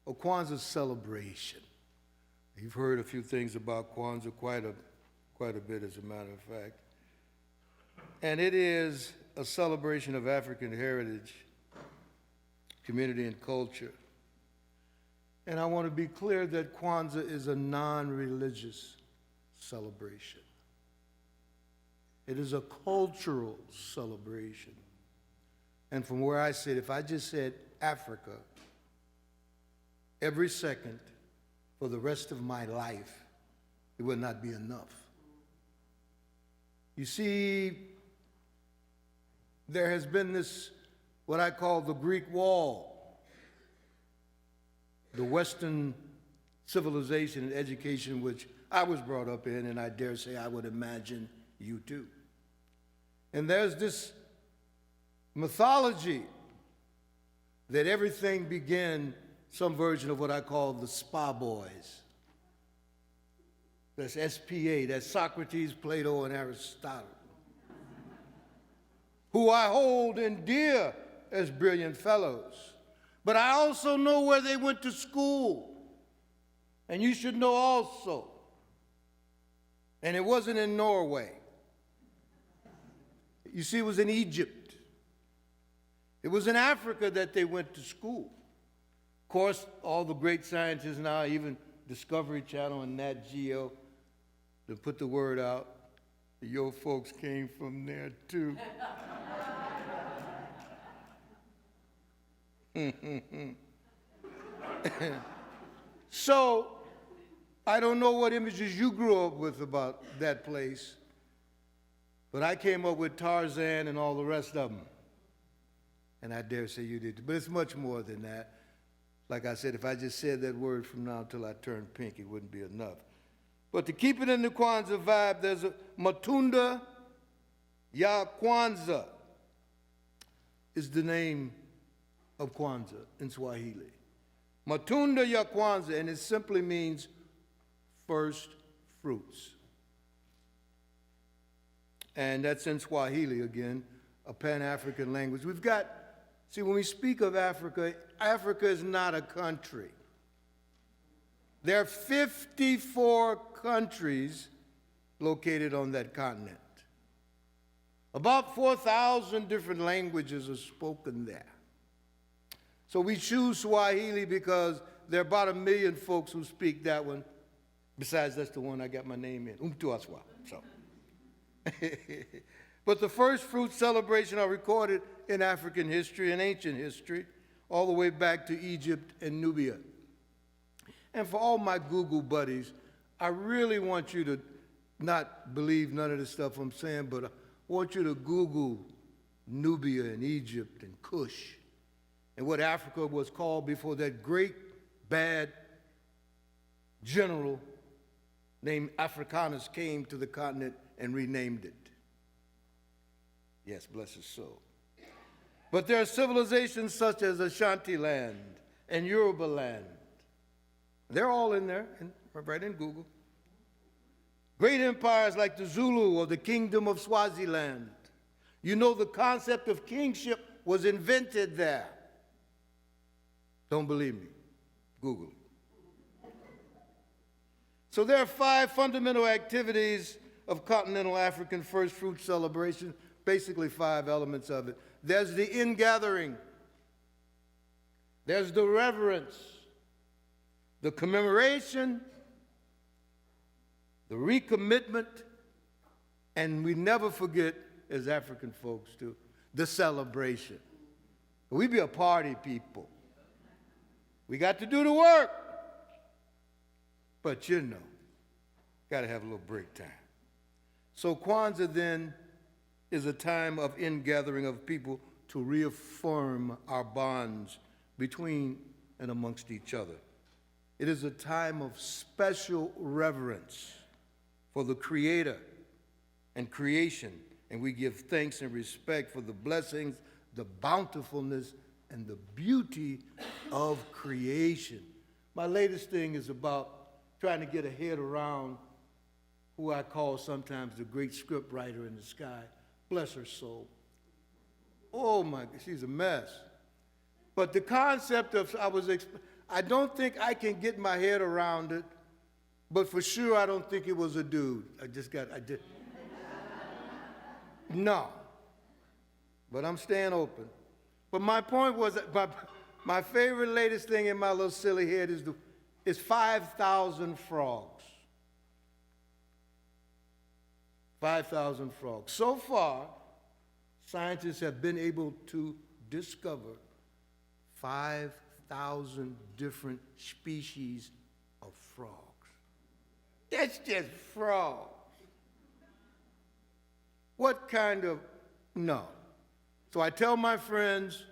a Kwanzaa celebration. You've heard a few things about Kwanzaa, quite a bit, as a matter of fact. And it is a celebration of African heritage, community, and culture. And I want to be clear that Kwanzaa is a non-religious celebration. It is a cultural celebration. And from where I sit, if I just said Africa every second for the rest of my life, it would not be enough. You see, there has been this, what I call the Greek Wall, the Western civilization and education which I was brought up in, and I dare say I would imagine you too. And there's this mythology that everything began some version of what I call the spa boys. That's SPA, that's Socrates, Plato, and Aristotle, who I hold in dear as brilliant fellows. But I also know where they went to school, and you should know also. And it wasn't in Norway. You see, it was in Egypt. It was in Africa that they went to school. Of course, all the great scientists now, even Discovery Channel and Nat Geo, to put the word out, your folks came from there too. So, I don't know what images you grew up with about that place, but I came up with Tarzan and all the rest of them. And I dare say you did, but it's much more than that. Like I said, if I just said that word from now until I turn pink, it wouldn't be enough. But to keep it in the Kwanzaa vibe, there's a Matunda ya Kwanza is the name of Kwanzaa in Swahili. Matunda ya Kwanza, and it simply means first fruits. And that's in Swahili again, a Pan-African language. We've got, see, when we speak of Africa, Africa is not a country. There are 54 countries located on that continent. About 4,000 different languages are spoken there. So we choose Swahili because there are about 1 million folks who speak that one. Besides, that's the one I got my name in, Mtuaswa. So. But the first fruit celebrations are recorded in African history and ancient history, all the way back to Egypt and Nubia. And for all my Google buddies, I really want you to not believe none of the stuff I'm saying, but I want you to Google Nubia and Egypt and Kush and what Africa was called before that great bad general named Africanus came to the continent and renamed it. Yes, bless his soul. But there are civilizations such as Ashanti land and Yoruba land. They're all in there, right in Google. Great empires like the Zulu or the Kingdom of Swaziland. You know, the concept of kingship was invented there. Don't believe me? Google it. So there are 5 fundamental activities of continental African first fruit celebration, basically 5 elements of it. There's the ingathering. There's the reverence, the commemoration, the recommitment, and we never forget, as African folks do, the celebration. We be a party people. We got to do the work. But you know, got to have a little break time. So Kwanzaa then is a time of ingathering of people to reaffirm our bonds between and amongst each other. It is a time of special reverence for the Creator and creation, and we give thanks and respect for the blessings, the bountifulness, and the beauty of creation. My latest thing is about trying to get a head around who I call sometimes the great script writer in the sky. Bless her soul. Oh my, she's a mess. But the concept of, I don't think I can get my head around it, but for sure I don't think it was a dude. I did. No. But I'm staying open. But my point was that my favorite latest thing in my little silly head is 5,000 frogs. 5,000 frogs. So far, scientists have been able to discover 5,000 different species of frogs. That's just frogs. What kind of, no. So I tell my friends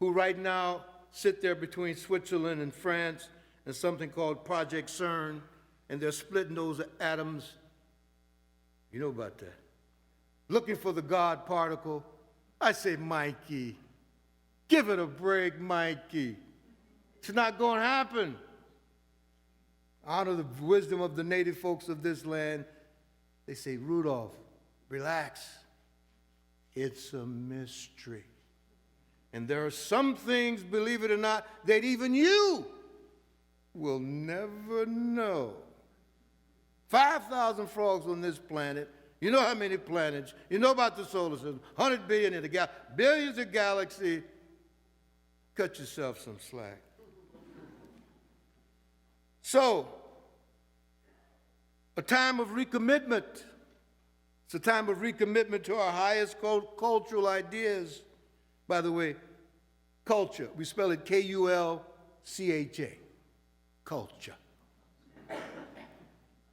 who right now sit there between Switzerland and France and something called Project CERN, and they're splitting those atoms. You know about that. Looking for the God particle. I say, Mikey, give it a break, Mikey. It's not going to happen. Honor the wisdom of the native folks of this land. They say, Rudolph, relax. It's a mystery. And there are some things, believe it or not, that even you will never know. 5,000 frogs on this planet. You know how many planets. You know about the solar system. 100 billion in the billions of galaxies. Cut yourself some slack. So, a time of recommitment. It's a time of recommitment to our highest cultural ideas. By the way, culture, we spell it K-U-L-C-H-A. Culture.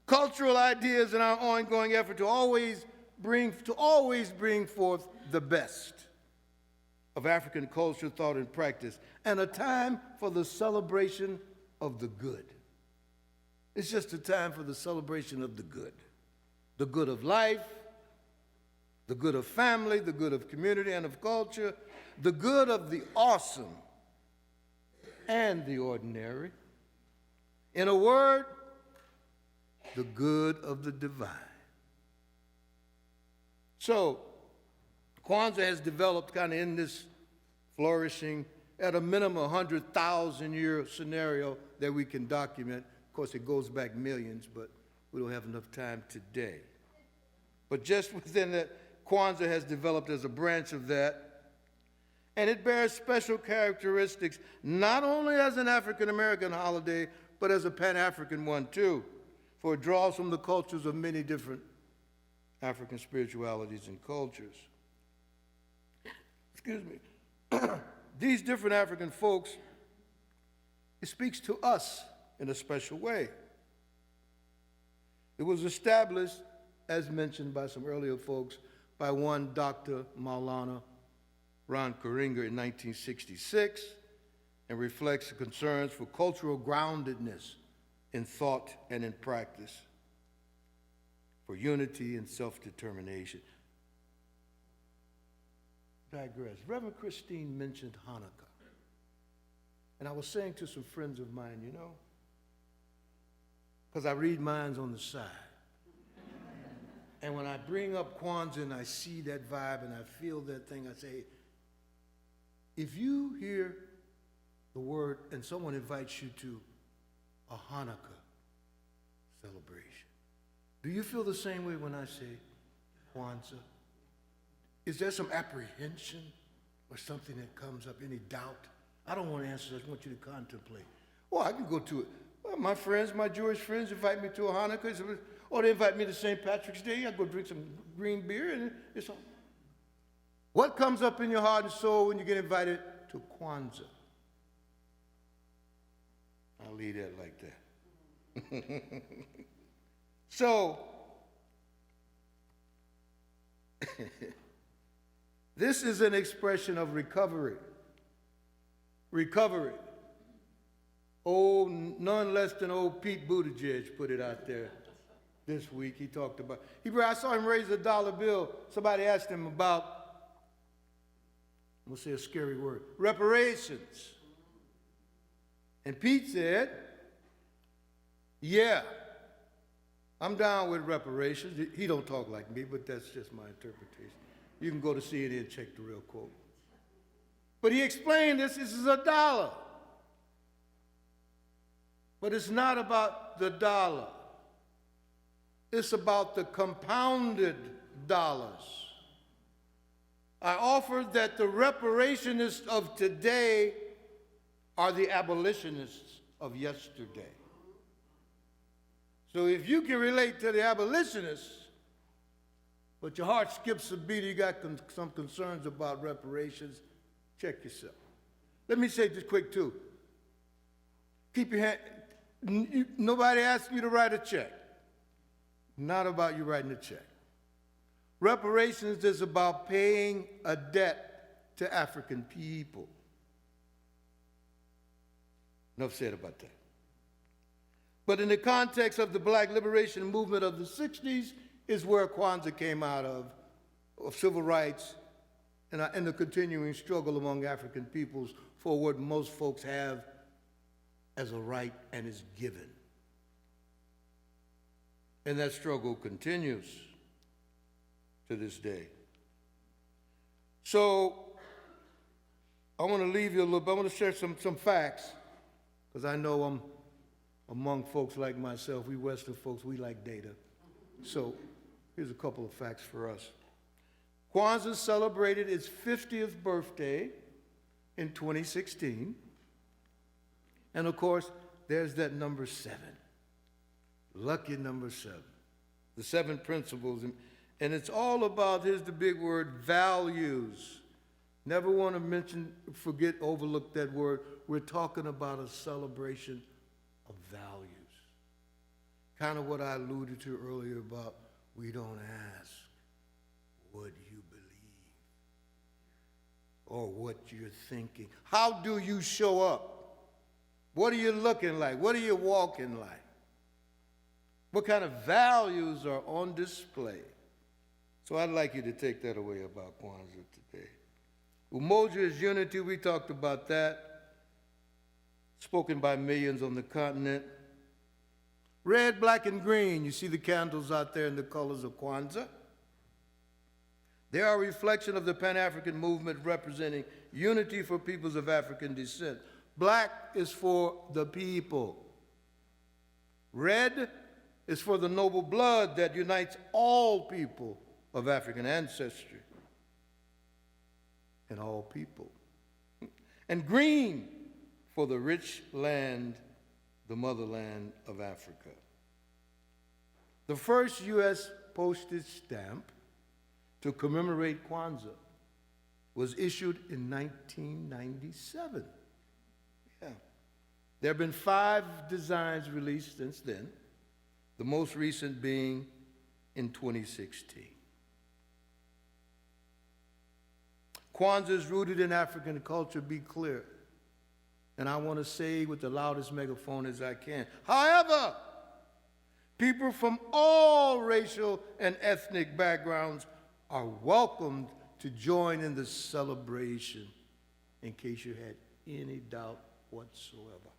Cultural ideas in our ongoing effort to always bring forth the best of African culture, thought, and practice, and a time for the celebration of the good. It's just a time for the celebration of the good of life, the good of family, the good of community and of culture, the good of the awesome and the ordinary. In a word, the good of the divine. So, Kwanza has developed kind of in this flourishing, at a minimum 100,000-year scenario that we can document. Of course, it goes back millions, but we don't have enough time today. But just within that, Kwanza has developed as a branch of that, and it bears special characteristics, not only as an African-American holiday, but as a Pan-African one too, for it draws from the cultures of many different African spiritualities and cultures. Excuse me. These different African folks, it speaks to us in a special way. It was established, as mentioned by some earlier folks, by one Dr. Maulana Ron Karinga in 1966, and reflects the concerns for cultural groundedness in thought and in practice, for unity and self-determination. Digress. Reverend Christine mentioned Hanukkah. And I was saying to some friends of mine, you know, because I read minds on the side. And when I bring up Kwanzaa and I see that vibe and I feel that thing, I say, if you hear the word and someone invites you to a Hanukkah celebration, do you feel the same way when I say Kwanzaa? Is there some apprehension or something that comes up, any doubt? I don't want to answer, I just want you to contemplate. Well, I can go to it. Well, my friends, my Jewish friends invite me to a Hanukkah, or they invite me to St. Patrick's Day. I go drink some green beer, and it's all. What comes up in your heart and soul when you get invited to Kwanzaa? I'll leave that like that. So, this is an expression of recovery. Recovery. None less than old Pete Buttigieg put it out there this week. He talked about, I saw him raise a dollar bill. Somebody asked him about, we'll say a scary word, reparations. And Pete said, yeah, I'm down with reparations. He don't talk like me, but that's just my interpretation. You can go to CNN and check the real quote. But he explained this is $1. But it's not about the dollar. It's about the compounded dollars. I offered that the reparationists of today are the abolitionists of yesterday. So if you can relate to the abolitionists, but your heart skips a beat, you got some concerns about reparations, check yourself. Let me say this quick too. Keep your hand, nobody asked you to write a check. Not about you writing a check. Reparations is about paying a debt to African people. Enough said about that. But in the context of the Black liberation movement of the 60s is where Kwanza came out of civil rights and the continuing struggle among African peoples for what most folks have as a right and is given. And that struggle continues to this day. So I want to leave you a little bit. I want to share some facts, because I know I'm among folks like myself. We Western folks, we like data. So here's a couple of facts for us. Kwanzaa celebrated its 50th birthday in 2016. And of course, there's that number 7. Lucky number 7. The 7 principles. And it's all about, here's the big word, values. Never want to forget, overlook that word. We're talking about a celebration of values. Kind of what I alluded to earlier about, we don't ask what you believe or what you're thinking. How do you show up? What are you looking like? What are you walking like? What kind of values are on display? So I'd like you to take that away about Kwanzaa today. Umoja is unity. We talked about that. Spoken by millions on the continent. Red, black, and green. You see the candles out there in the colors of Kwanzaa. They are a reflection of the Pan-African movement representing unity for peoples of African descent. Black is for the people. Red is for the noble blood that unites all people of African ancestry and all people. And green for the rich land, the motherland of Africa. The first U.S. postage stamp to commemorate Kwanzaa was issued in 1997. Yeah. There have been 5 designs released since then, the most recent being in 2016. Kwanzaa is rooted in African culture, be clear. And I want to say with the loudest megaphone as I can. However, people from all racial and ethnic backgrounds are welcomed to join in the celebration, in case you had any doubt whatsoever.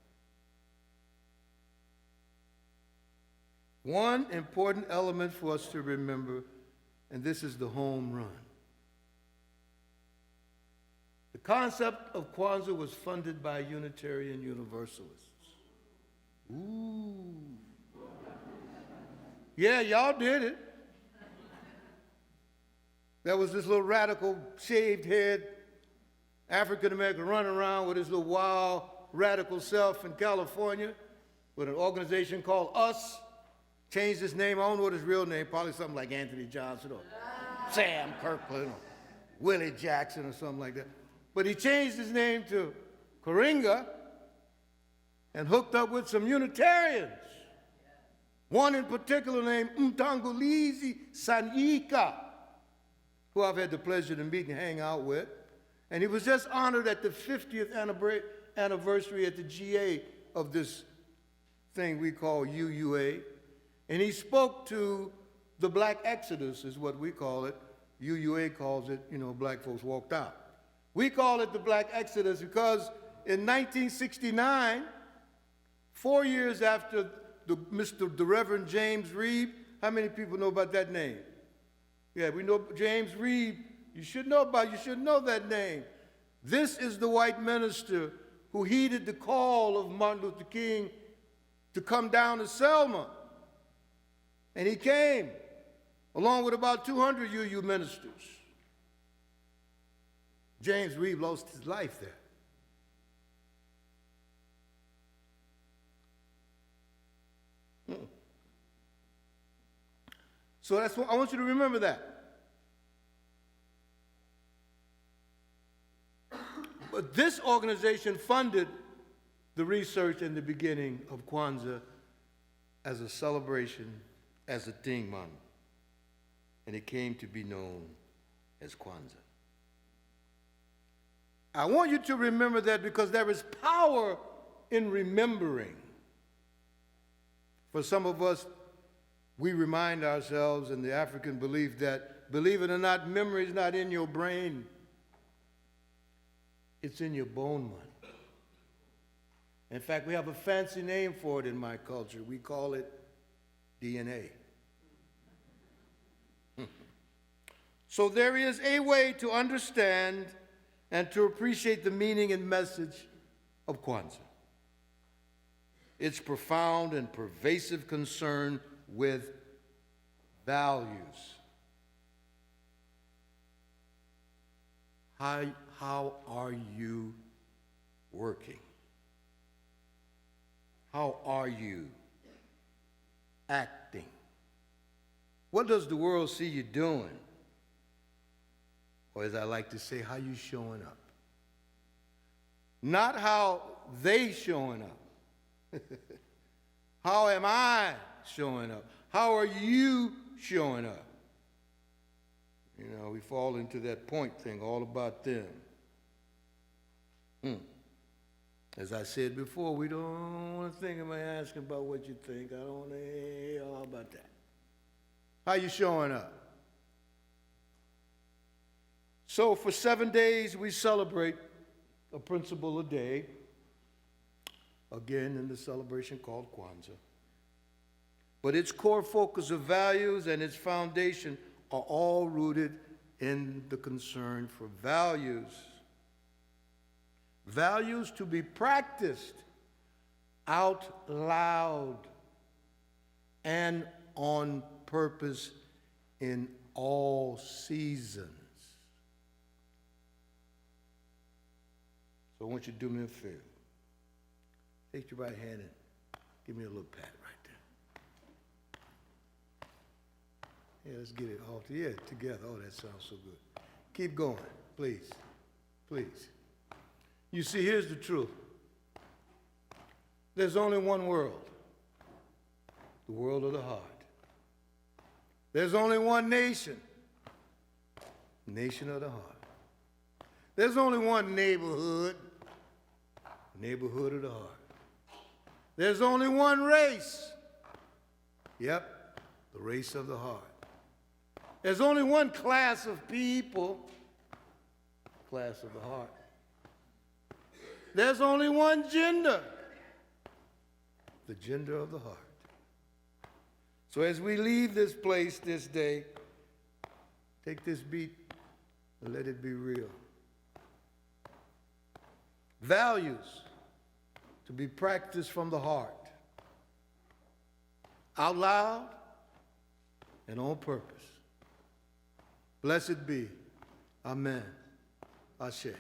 One important element for us to remember, and this is the home run. The concept of Kwanzaa was funded by Unitarian Universalists. Ooh. Yeah, y'all did it. There was this little radical shaved head African American running around with his little wild radical self in California with an organization called US. Changed his name. I don't know what his real name, probably something like Anthony Johnson or Sam Kirkland or Willie Jackson or something like that. But he changed his name to Karinga and hooked up with some Unitarians. One in particular named Mtangulizi Sanyika, who I've had the pleasure to meet and hang out with. And he was just honored at the 50th anniversary at the GA of this thing we call UUA. And he spoke to the Black Exodus, is what we call it. UUA calls it, black folks walked out. We call it the Black Exodus because in 1969, 4 years after the Reverend James Reeb, how many people know about that name? Yeah, we know James Reeb. You should know that name. This is the white minister who heeded the call of Martin Luther King to come down to Selma. And he came, along with about 200 UU ministers. James Reeb lost his life there. So that's what I want you to remember that. But this organization funded the research in the beginning of Kwanza as a celebration, as a tingman, and it came to be known as Kwanza. I want you to remember that because there is power in remembering. For some of us, we remind ourselves in the African belief that, believe it or not, memory is not in your brain. It's in your bone marrow. In fact, we have a fancy name for it in my culture. We call it DNA. So there is a way to understand and to appreciate the meaning and message of Kwanza. Its profound and pervasive concern with values. How are you working? How are you acting? What does the world see you doing? Or as I like to say, how you showing up? Not how they showing up. How am I showing up? How are you showing up? You know, we fall into that point thing, all about them. As I said before, we don't want to think about asking about what you think. I don't want to hear all about that. How you showing up? So for 7 days, we celebrate a principle a day, again in the celebration called Kwanza. But its core focus of values and its foundation are all rooted in the concern for values. Values to be practiced out loud and on purpose in all seasons. So I want you to do me a favor. Take your right hand and give me a little pat right there. Yeah, let's get it all together. Oh, that sounds so good. Keep going, please. Please. You see, here's the truth. There's only one world, the world of the heart. There's only one nation, nation of the heart. There's only one neighborhood, neighborhood of the heart. There's only one race, yep, the race of the heart. There's only one class of people, class of the heart. There's only one gender, the gender of the heart. So as we leave this place this day, take this beat and let it be real. Values to be practiced from the heart, out loud and on purpose. Blessed be. Amen. Ashe.